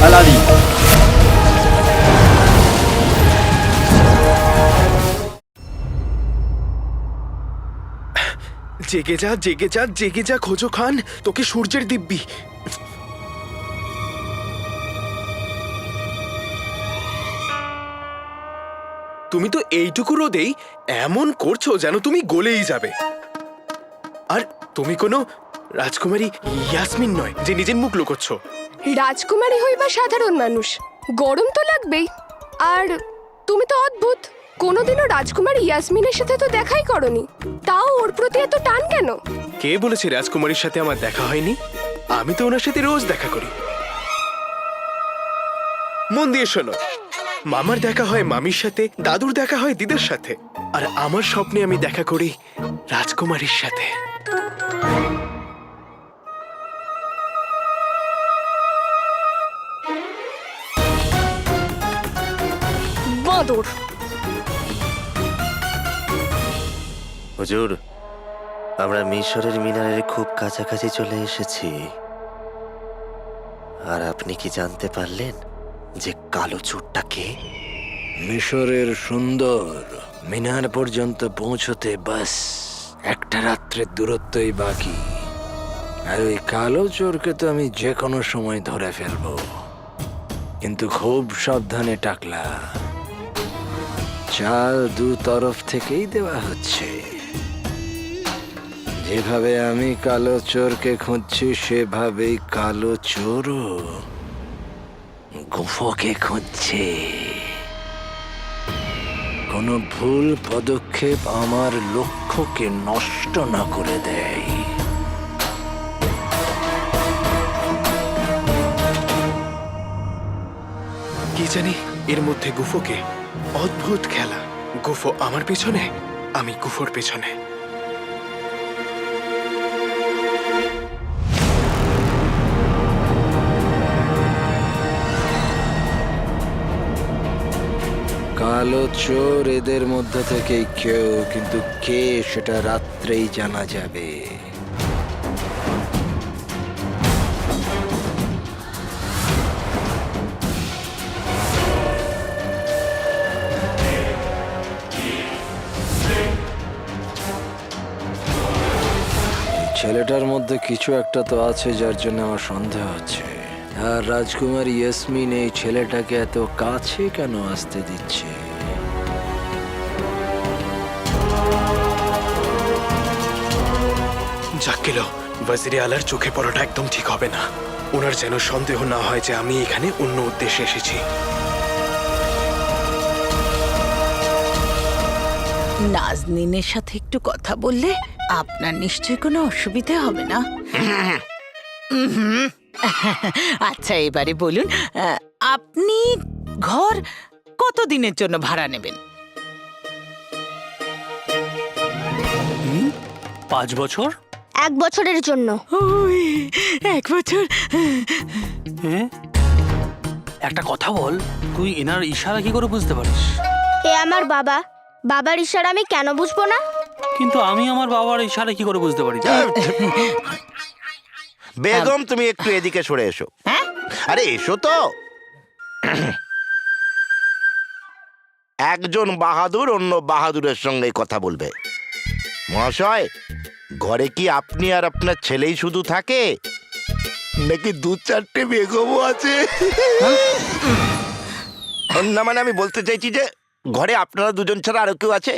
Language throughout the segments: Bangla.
আলাদি। জেগে যা, জেগে যা, জেগে যা খোঁজো খান, তোকে সূর্যের দিব্যি। তুমি তো এইটুকু রোদেই এমন করছো যেন তুমি গলেই যাবে। আর তুমি কোনো রাজকুমারী ইয়াসমিন নয় যে নিজের মুখ লুকোচ্ছ। রাজকুমারী হই বা সাধারণ মানুষ, গরম তো লাগবেই। আর তুমি তো অদ্ভুত, কোনোদিনও রাজকুমারী ইয়াসমিনের সাথে তো দেখাই করনি, তাও ওর প্রতি এত টান কেন? কে বলেছে রাজকুমারীর সাথে আমার দেখা হয়নি? আমি তো ওনার সাথে রোজ দেখা করি। মন দিয়ে শোনো, মামার দেখা হয় মামির সাথে, দাদুর দেখা হয় দিদার সাথে, আর আমার স্বপ্নে আমি দেখা করি রাজকুমারীর সাথে। বাঁদর। হুজুর, আমরা মিশরের মিনারের খুব কাছাকাছি চলে এসেছি। আর আপনি কি জানতে পারলেন যে কালো চোরটা কে? মিশরের সুন্দর মিনার পর্যন্ত পৌঁছতে বাস একটা রাত্রের দূরত্বই বাকি। আর ওই কালো চোরকে তো আমি যে কোনো সময় ধরে ফেলবো, কিন্তু খুব সাবধানে টাকলা। চাল দু তরফ থেকেই দেওয়া হচ্ছে। যেভাবে আমি কালো চোরকে খুঁজছি সেভাবেই কালো চোরও গুফোকে খুঁজছে। কোনো ভুল পদক্ষেপ আমার লক্ষ্যকে নষ্ট না করে দেয়। কি জানি এর মধ্যে গুফোকে। অদ্ভুত খেলা। গুফো আমার পেছনে, আমি গুফোর পেছনে। কালো চোর এদের মধ্য থেকেই কেউ, কিন্তু কে সেটা রাত্রেই জানা যাবে। ছেলেটার মধ্যে কিছু একটা তো আছে যার জন্য আমার সন্দেহ হচ্ছে। আর রাজকুমার ইয়াসমিন এই ছেলেটাকে এত কাছে কেন আসতে দিচ্ছে? যাক গেল, ওয়াজিরে আলার চোখে পড়াটা একদম ঠিক হবে না। ওনার যেন সন্দেহ না হয় যে আমি এখানে অন্য উদ্দেশ্যে এসেছি। নাজনীনের সাথে একটু কথা বললে আপনার নিশ্চয়ই কোনো অসুবিধা হবে না। আচ্ছা, এবারে বলুন, আপনি ঘর কতদিনের জন্য ভাড়া নেবেন? 5 বছর। 1 বছরের জন্য। ওই 1 বছর? হ্যাঁ, একটা কথা বল, তুই এনার ইশারা কি করে বুঝতে পারিস? এ আমার বাবা, বাবার ইশারা আমি কেন বুঝবো না? কিন্তু আমি আমার বাবার ইশারা কি করে বুঝতে পারি? বেগম, তুমি একটু এদিকে সরে এসো। হ্যাঁ? আরে এসো তো। একজন বাহাদুর অন্য বাহাদুরের সঙ্গে কথা বলবে। মহাশয়, ঘরে কি আপনি আর আপনার ছেলেই শুধু থাকে, নাকি 2-4টে বেগমও আছে? না মানে আমি বলতে চাইছি যে ঘরে আপনারা দুজন ছাড়া আরো কেউ আছে?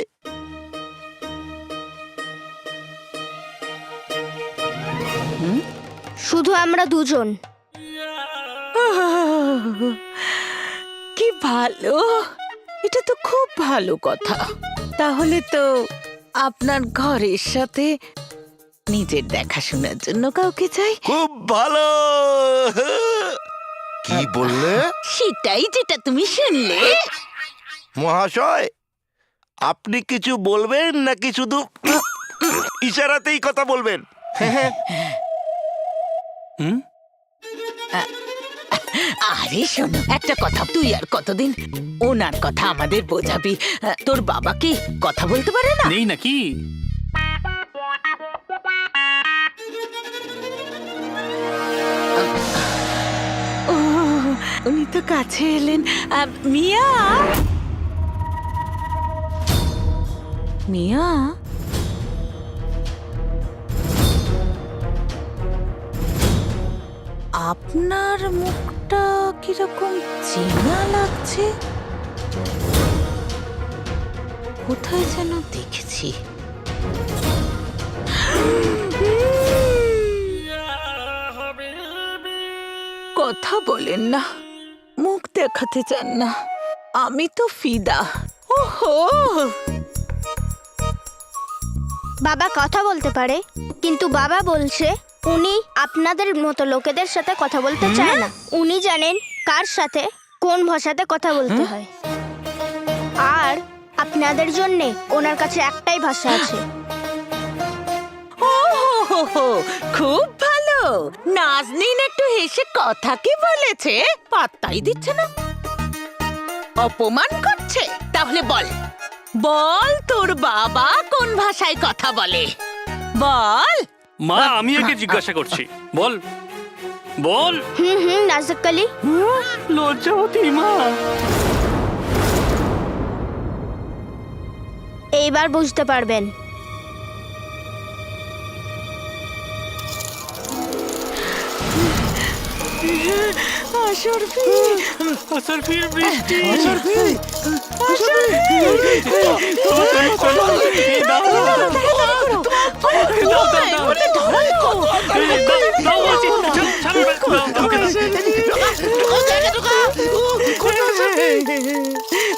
শুধু আমরা দুজন। কি ভালো, এটা তো খুব ভালো কথা। তাহলে তো আপনার ঘরের সাথে নিজের দেখাশোনার জন্য কাউকে চাই। খুব ভালো। কি বললে? সেটাই যেটা তুমি শুনলে। মহাশয়, আপনি কিছু বলবেন নাকি শুধু ইশারাতেই কথা বলবেন? আরে শোনো, একটা কথা, তুই আর কতদিন ওনার কথা আমাদের বোঝাবি? তোর বাবা কি কথা বলতে পারে না? নেই নাকি? ও উনি তো কাছে এলেন। মিয়া, মিয়া, আপনার মুখটা কিরকম চেনা লাগছে, কোথায় যেন দেখেছি। কথা বলেন না, মুখ দেখাতে চান না, আমি তো ফিদা। ওহো, বাবা কথা বলতে পারে, কিন্তু বাবা বলছে উনি আপনাদের মতো লোকেদের সাথে কথা বলতে চায় না। উনি জানেন কার সাথে কোন ভাষাতে কথা বলতে হয়। আর আপনাদের জন্য ওনার কাছে একটাই ভাষা আছে। ওহো, খুব ভালো। নাজনীন একটু হেসে কথা কি বলেছে পাত্তাই দিচ্ছে না, অপমান করছে। তাহলে বল, বল তোর বাবা কোন ভাষায় কথা বলে, বল। মা, আমি একে জিজ্ঞাসা করছি, বল বল। নাজুক কালি, লজ্জাবতী মা। এইবার বুঝতে পারবেন। আসরফির বৃষ্টি।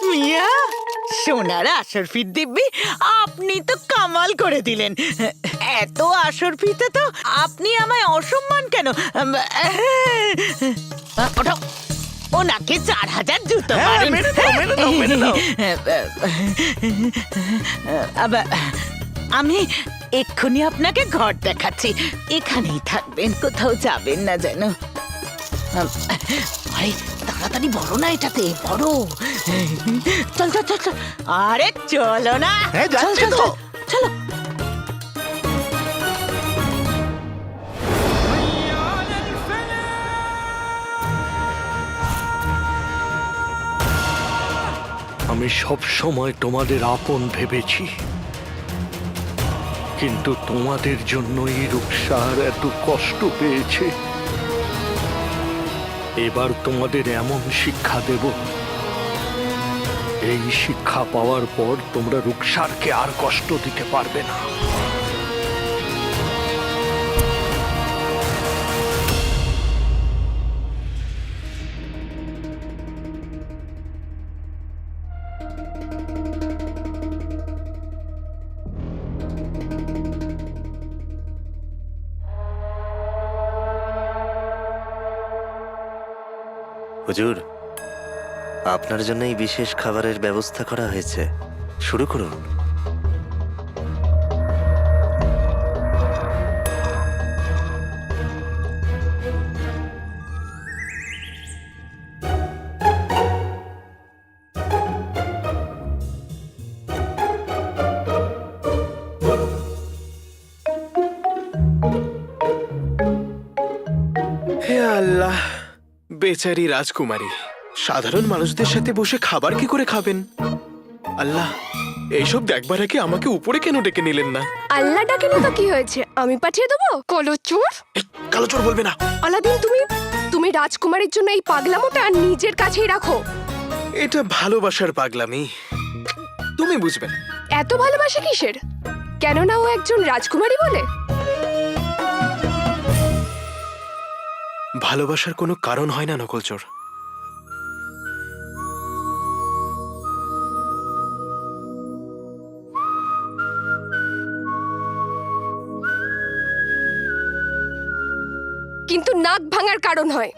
মিয়া, সোনার আসরফির দিব্যি, আপনি তো কামাল করে দিলেন। এত আসরফিতে তো আপনি আমায় অসম্মান কেন? ওঠো, ওনাকে 4000 জুতো মারুন। আমি এক্ষুনি আপনাকে ঘর দেখাচ্ছি, এখানেই থাকবেন, কোথাও যাবেন না যেন। আরে তাড়াতাড়ি বড় না, এটাতে বড়। চল চল চল চল, আরে চলো না। চল চল চল, চলো। আমি সব সময় তোমাদের আপন ভেবেছি, কিন্তু তোমাদের জন্যই রূপসার এত কষ্ট পেয়েছে। এবার তোমাদের এমন শিক্ষা দেব, এই শিক্ষা পাওয়ার পর তোমরা রূপসারকে আর কষ্ট দিতে পারবে না। হুজুর, আপনার জন্যই বিশেষ খাবারের ব্যবস্থা করা হয়েছে, শুরু করুন। হে আল্লাহ, বেচারি রাজকুমারী সাধারণ মানুষদের সাথে বসে খাবার কি করে খাবেন? আল্লাহ, এইসব দেখবার আগে আমাকে উপরে কেন ডেকে নিলেন না? আল্লাহ ডাকেনি তো কি হয়েছে, আমি পাঠিয়ে দেবো। কলো চোর, এই, কালো চোর বলবে না। আলাদিন, তুমি রাজকুমারীর জন্য এই পাগলামোটা নিজের কাছেই রাখো। এটা ভালোবাসার পাগলামি, তুমি বুঝবে না। এত ভালোবাসা কিসের? কেননা ও একজন রাজকুমারী বলে। ভালোবাসার কোনো কারণ হয় না নকলচোর। কিন্তু নাক ভাঙার কারণ হয়।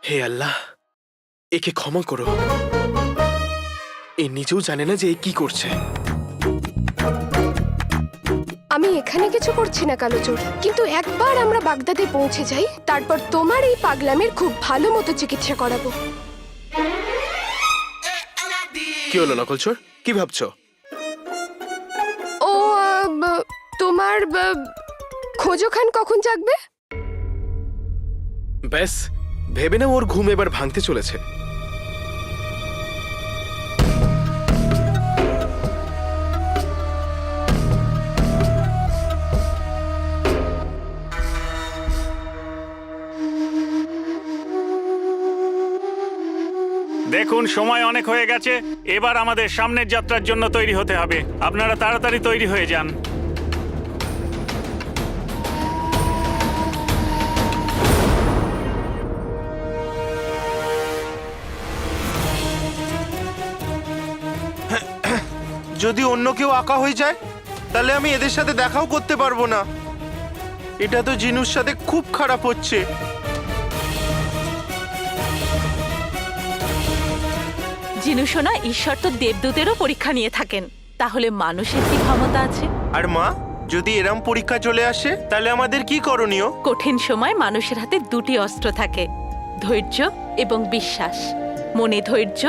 হে আল্লাহ, একে ক্ষমা করো। এ নিজেও জানে না যে এ কি করছে। আমি এখানে কিছু করছি না কালো চোর, কিন্তু একবার আমরা বাগদাদে পৌঁছে যাই, তারপর তোমার এই পাগলামের খুব ভালো মতো চিকিৎসা করাবো। কি হলো নকলচোর, কি ভাবছো? ও তোমার খোঁজো খান কখন জাগবে? ব্যাস ভেবে না ওর ঘুম এবার ভাঙতে চলেছে। দেখুন সময় অনেক হয়ে গেছে, এবার আমাদের সামনের যাত্রার জন্য তৈরি হতে হবে। আপনারা তাড়াতাড়ি তৈরি হয়ে যান। যদি অন্য কেউ আঁকা হয়ে যায় তাহলে আমি এদের সাথে দেখাও করতে পারবো না। এটা তো জিনুর সাথে খুব খারাপ হচ্ছে। জিনু সোনা, ঈশ্বর তো দেবদূতেরও পরীক্ষা নিয়ে থাকেন, তাহলে মানুষের কি ক্ষমতা আছে? আর মা, যদি এরম পরীক্ষা চলে আসে তাহলে আমাদের কি করণীয়? কঠিন সময় মানুষের হাতে দুটি অস্ত্র থাকে, ধৈর্য এবং বিশ্বাস। মনে ধৈর্য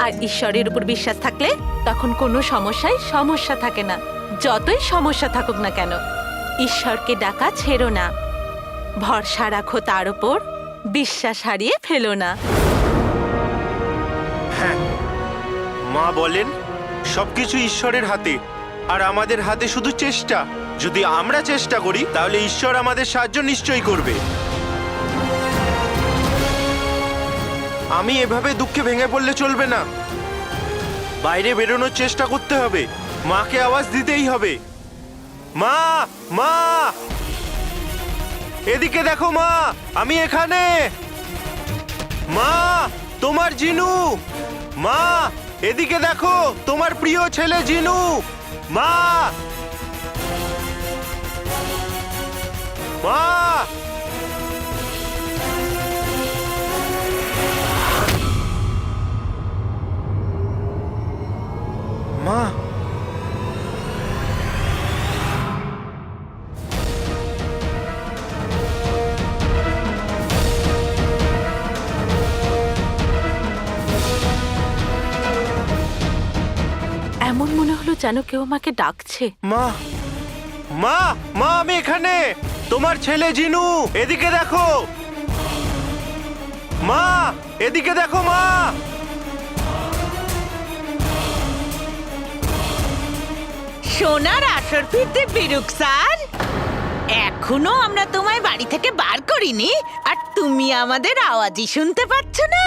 আর ঈশ্বরের উপর বিশ্বাস থাকলে তখন কোনো সমস্যায় সমস্যা থাকে না। যতই সমস্যা থাকুক না কেন, ঈশ্বরকে ডাকা ছেড়ো না, ভরসা রাখো তার উপর, বিশ্বাস হারিয়ে ফেলো না। হ্যাঁ, মা বলেন সবকিছু ঈশ্বরের হাতে, আর আমাদের হাতে শুধু চেষ্টা। যদি আমরা চেষ্টা করি তাহলে ঈশ্বর আমাদের সাহায্য নিশ্চয়ই করবে। আমি এভাবে দুঃখে ভেঙে পড়লে চলবে না। বাইরে বেরোনোর চেষ্টা করতে হবে, মাকে আওয়াজ দিতেই হবে। মা, মা, এদিকে দেখো মা, আমি এখানে। মা, তোমার জিনু। মা, এদিকে দেখো, তোমার প্রিয় ছেলে জিনু। মা, মা, মা, এমন মনে হলো যেন কেউ আমাকে ডাকছে। মা, মা, মা, আমি এখানে। তোমার ছেলে জিনু, এদিকে দেখো। মা, এদিকে দেখো মা। সোনার আসর ফিরতে বিরুক স্যার, এখনো আমরা তোমায় বাড়ি থেকে বার করিনি, আর তুমি আমাদের আওয়াজই শুনতে পাচ্ছ না?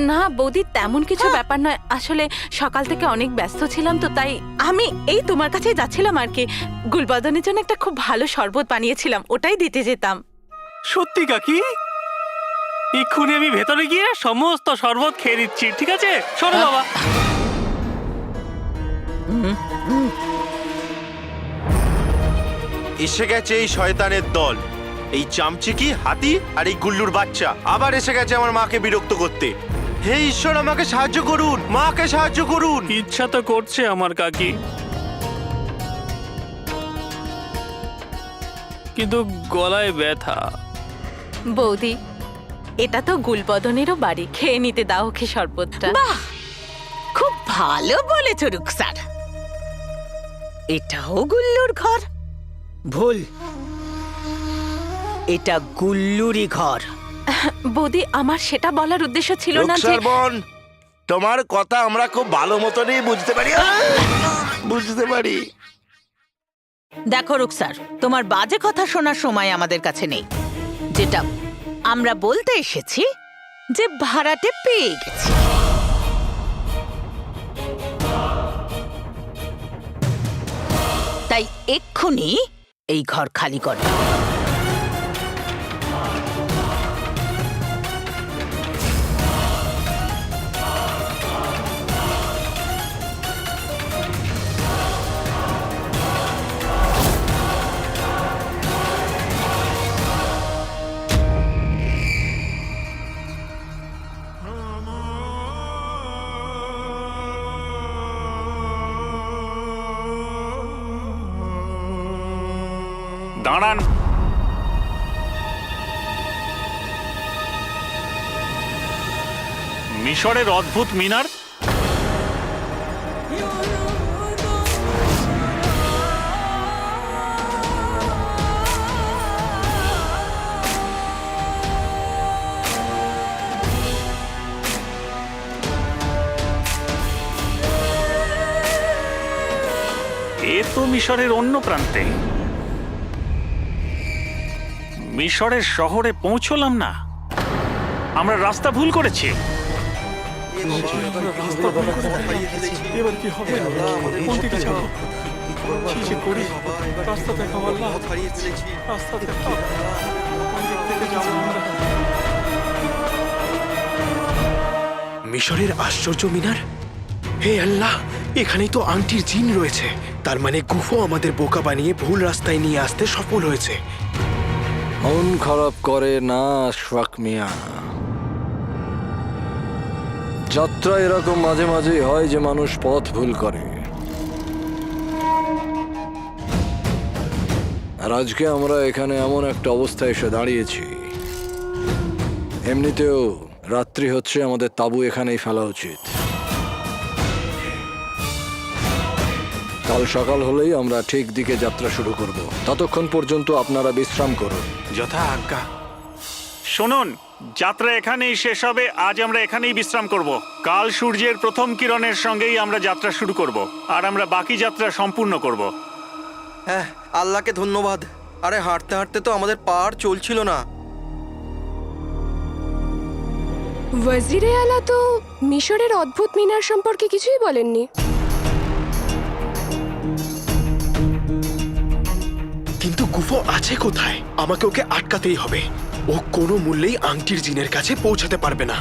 না বৌদি, তেমন কিছু ব্যাপার নয়। আসলে সকাল থেকে অনেক ব্যস্ত ছিলাম, তো তাই আমি এই তোমার কাছে যাচ্ছিলাম আর কি। গুলবদনের জন্য একটা খুব ভালো শরবত বানিয়েছিলাম, ওটাই দিতে যেতাম। সত্যি কাকি, এক্ষুনি আমি ভেতরে গিয়ে সমস্ত শরবত খেয়ে নিচ্ছি, ঠিক আছে? শোনো বাবা। এসে গেছে এই শয়তানের দল, এই চামচিকি হাতি আর এই গুল্লুর বাচ্চা আবার এসে গেছে আমার মাকে বিরক্ত করতে। হে ঈশ্বর, আমাকে সাহায্য করুন, মাকে সাহায্য করুন। ইচ্ছা তো করছে আমার কাকি, কিন্তু গলায় ব্যথা। বৌদি, এটা তো গুলবদনেরও বাড়ি, খেয়ে নিতে দাও ওকে শরবতটা। বাহ, খুব ভালো বলেছ রুকসার। এটাও গুল্লুর ঘর? ভুল, এটা গুল্লুরই ঘর। বৌদি, আমার সেটা বলার উদ্দেশ্য ছিল না যে... রুকসার বোন, তোমার কথা আমরা খুব ভালো মতনই বুঝতে পারি। বুঝতে পারি। দেখো রুকসার, তোমার বাজে কথা শোনার সময় আমাদের কাছে নেই। যেটা আমরা বলতে এসেছি যে ভাড়াটে পেয়ে গেছি। তাই এক্ষুনি এই ঘর খালি করো। দাঁড়ান। মিশরের অদ্ভুত মিনার, তো মিশরের অন্য প্রান্তে। মিশরের শহরে পৌঁছলাম না, আমরা রাস্তা ভুল করেছি। এবার কি হবে? কোন দিকে যাব? কি যে করি? রাস্তা দেখাও আল্লাহ, রাস্তা দেখাও। কোন দিক থেকে যাব আমরা? মিশরের আশ্চর্য মিনার? হে আল্লাহ, এখানেই তো আংটির জিন রয়েছে। তার মানে গুফো আমাদের বোকা বানিয়ে ভুল রাস্তায় নিয়ে আসতে সফল হয়েছে। মন খারাপ করে না শোয়াক মিয়া। যাত্রা এরকম মাঝে মাঝেই হয় যে মানুষ পথ ভুল করে। আর আজকে আমরা এখানে এমন একটা অবস্থায় এসে দাঁড়িয়েছি, এমনিতেও রাত্রি হচ্ছে, আমাদের তাঁবু এখানেই ফেলা উচিত। কাল সকাল হলেই আমরা ঠিক দিকে যাত্রা শুরু করব। ততক্ষণ পর্যন্ত আপনারা বিশ্রাম করুন। যথা আজ্ঞা। শুনুন, যাত্রা এখানেই শেষ হবে। আজ আমরা এখানেই বিশ্রাম করব। কাল সূর্যের প্রথম কিরণের সঙ্গেই আমরা যাত্রা শুরু করব, আর আমরা বাকি যাত্রা সম্পূর্ণ করব। হ্যাঁ, আল্লাহকে ধন্যবাদ। আরে হাঁটতে হাঁটতে তো আমাদের পার চলছিল না। ওয়াজিরে আলা তো মিশরের অদ্ভুত মিনার সম্পর্কে কিছুই বলেননি। কিন্তু গুফো আছে কোথায়? আমাকে ওকে আটকাতেই হবে। ও কোনো মূল্যেই আংটির জিনের কাছে পৌঁছাতে পারবে না।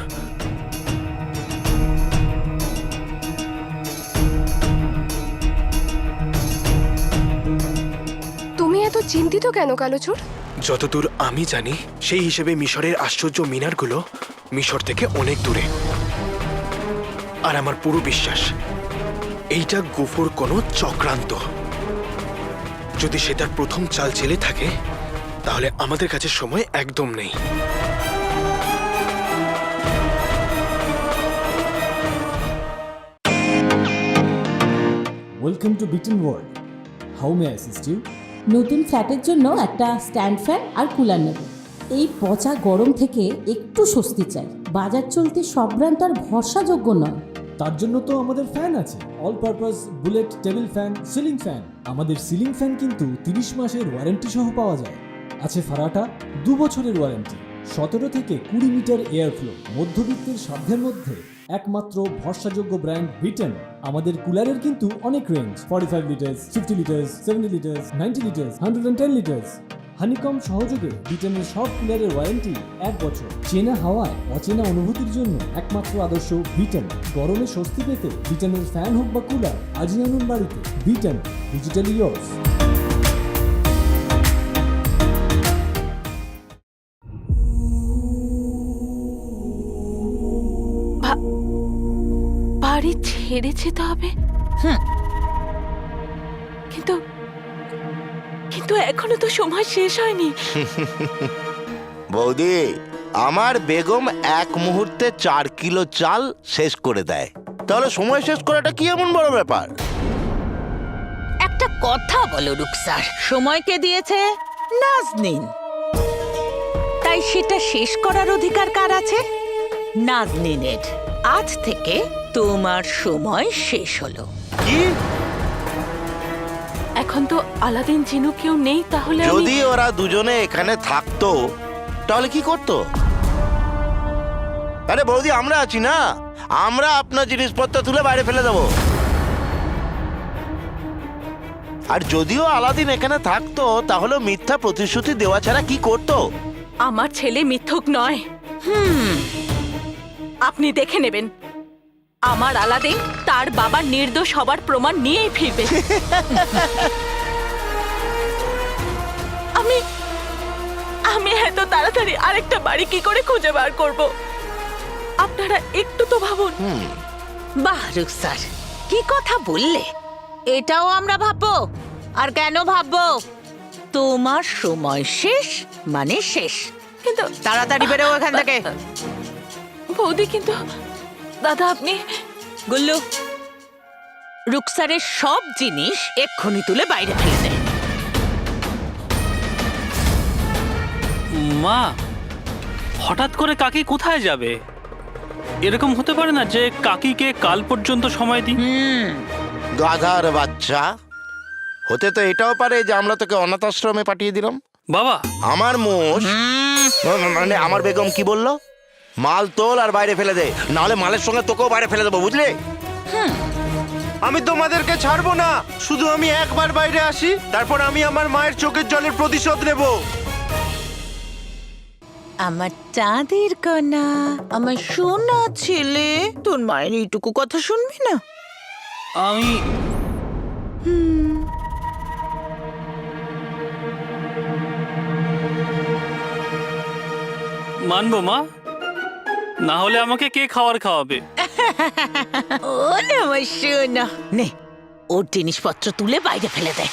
তুমি এত চিন্তিত কেন কালোচোর? যতদূর আমি জানি সেই হিসেবে মিশরের আশ্চর্য মিনারগুলো মিশর থেকে অনেক দূরে। আর আমার পুরো বিশ্বাস এইটা গুফোর কোনো চক্রান্ত। যদি সে তার প্রথম চাল চেলে থাকে, তাহলে আমাদের কাছে সময় একদম নেই। Welcome to Bitten World. How may I assist you? নতুন ফ্ল্যাটের জন্য একটা স্ট্যান্ড ফ্যান আর কুলার নেব। এই পচা গরম থেকে একটু স্বস্তি চাই। বাজার চলতে সব ব্র্যান্ড আর ভরসাযোগ্য নয়। তার জন্য তো আমাদের ফ্যান আছে, all purpose bullet table fan, ceiling fan. আমাদের সিলিং ফ্যান কিন্তু 30 মাসের ওয়ারেন্টি সহ পাওয়া যায়। আছে ফারাটা 2 বছরের ওয়ারেন্টি, 17 থেকে 20 মিটার এয়ার ফ্লো। মধ্যবিত্তের সাধ্যের মধ্যে একমাত্র ভরসাযোগ্য ব্র্যান্ড বিটেন। আমাদের কুলারের কিন্তু অনেক range, 45 litres, 50 litres, 70 litres, 90 litres, 110 litres. Honeycomb সহযোগে বিটেনের সব কুলারের ওয়ারেন্টি 1 বছর। চেনা হাওয়ায় অচেনা অনুভূতির জন্য একমাত্র আদর্শ বিটেন। গরমে স্বস্তি পেতে বিটেনের ফ্যান হোক বা কুলার, আজই আনুন বাড়িতে। Beaten, digitally yours. বাড়ি ছেড়ে যেতে হবে, কিন্তু কিন্তু এখনো তো সময় শেষ হয়নি। বৌদি, আমার বেগম 1 মুহূর্তে 4 কিলো চাল শেষ করে দেয়। তাহলে সময় শেষ করাটা কি এমন বড় ব্যাপার? একটা কথা বলো রুকসার, সময়কে দিয়েছে নাজনীন, তাই সেটা শেষ করার অধিকার কার আছে? নাজনীনের। আজ থেকে তোমার সময় শেষ হলো। কি? এখন তো আলাদিন জিনু কেউ নেই, তাহলে যদি ওরা দুজনে এখানে থাকতো তাহলে কি করতো? আরে বৌদি, আমরা আছি না, আমরা আপনার জিনিসপত্র তুলে বাইরে ফেলে দেবো। আর যদিও আলাদিন এখানে থাকতো, তাহলে মিথ্যা প্রতিশ্রুতি দেওয়া ছাড়া কি করতো? আমার ছেলে মিথ্যুক নয়। আপনি দেখে নেবেন, আমার আলাদিন তার বাবার নির্দোষ হবার প্রমাণ নিয়েই ফিরবে। আমি আমি এত তাড়াতাড়ি আরেকটা বাড়ি কি করে খুঁজে বার করব? আপনারা একটু তো ভাবুন। বাহ রুকসার, কি কথা বললে! এটাও আমরা ভাববো। আর কেন ভাববো? তোমার সময় শেষ মানে শেষ। কিন্তু তাড়াতাড়ি বেরো এখান থেকে। বৌদি, কিন্তু দাদা আপনি... গুল্লু, রুকসারের সব জিনিস এক্ষুনি তুলে বাইরে ফেলে দে। মা, হঠাৎ করে কাকি কোথায় যাবে? এরকম হতে পারে না যে কাকিকে কাল পর্যন্ত সময় দিই? গাধার বাচ্চা, হতে তো এটাও পারে যে আমরা তোকে অনাথ আশ্রমে পাঠিয়ে দিলাম। বাবা, আমার মোষ মানে আমার বেগম কি বললো, মাল তোল আর বাইরে ফেলে দে, নাহলে মালের সঙ্গে তোকেও বাইরে ফেলে দেবো, বুঝলি? আমি তোমাদেরকে ছাড়বো না, শুধু আমি একবার বাইরে আসি, তারপর আমি আমার মায়ের চোখের জলের প্রতিশোধ নেব। আমার চাঁদের কণা, আমার সোনা ছেলে, তোর মায়ের এইটুকু কথা শুনবি না? আমি মানবো মা, না হলে আমাকে কে খাবার খাওয়াবে? ও না আমার সোনা, নে ওর জিনিসপত্র তুলে বাইরে ফেলে দে।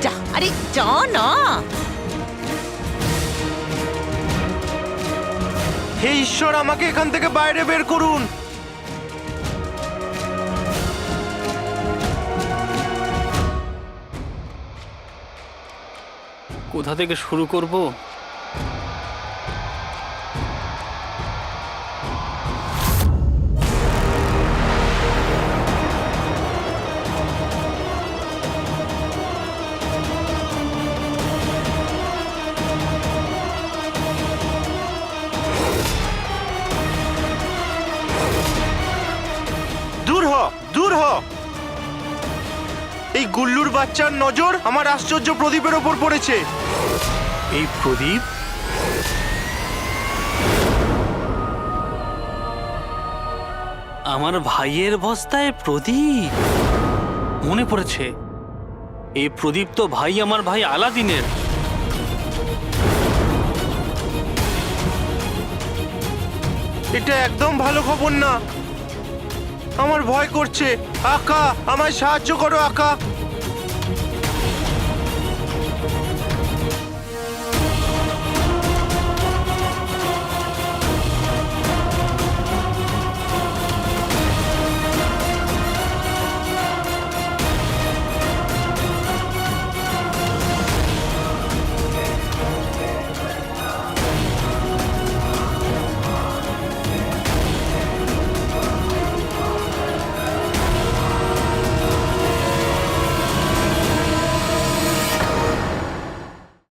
যা, আরে যা না। হে ঈশ্বর, আমাকে এখান থেকে বাইরে বের করুন। কোথা থেকে শুরু করব? দূর হ, দূর হ। এই গুল্লুর বাচ্চার নজর আমার আশ্চর্য প্রদীপের ওপর পড়েছে। এই প্রদীপ? আমার ভাইয়ের বস্তায় প্রদীপ, মনে পড়েছে। এই প্রদীপ তো আমার ভাই আলাদিনের। এটা একদম ভালো খবর না, আমার ভয় করছে। আকা, আমায় সাহায্য করো আকা।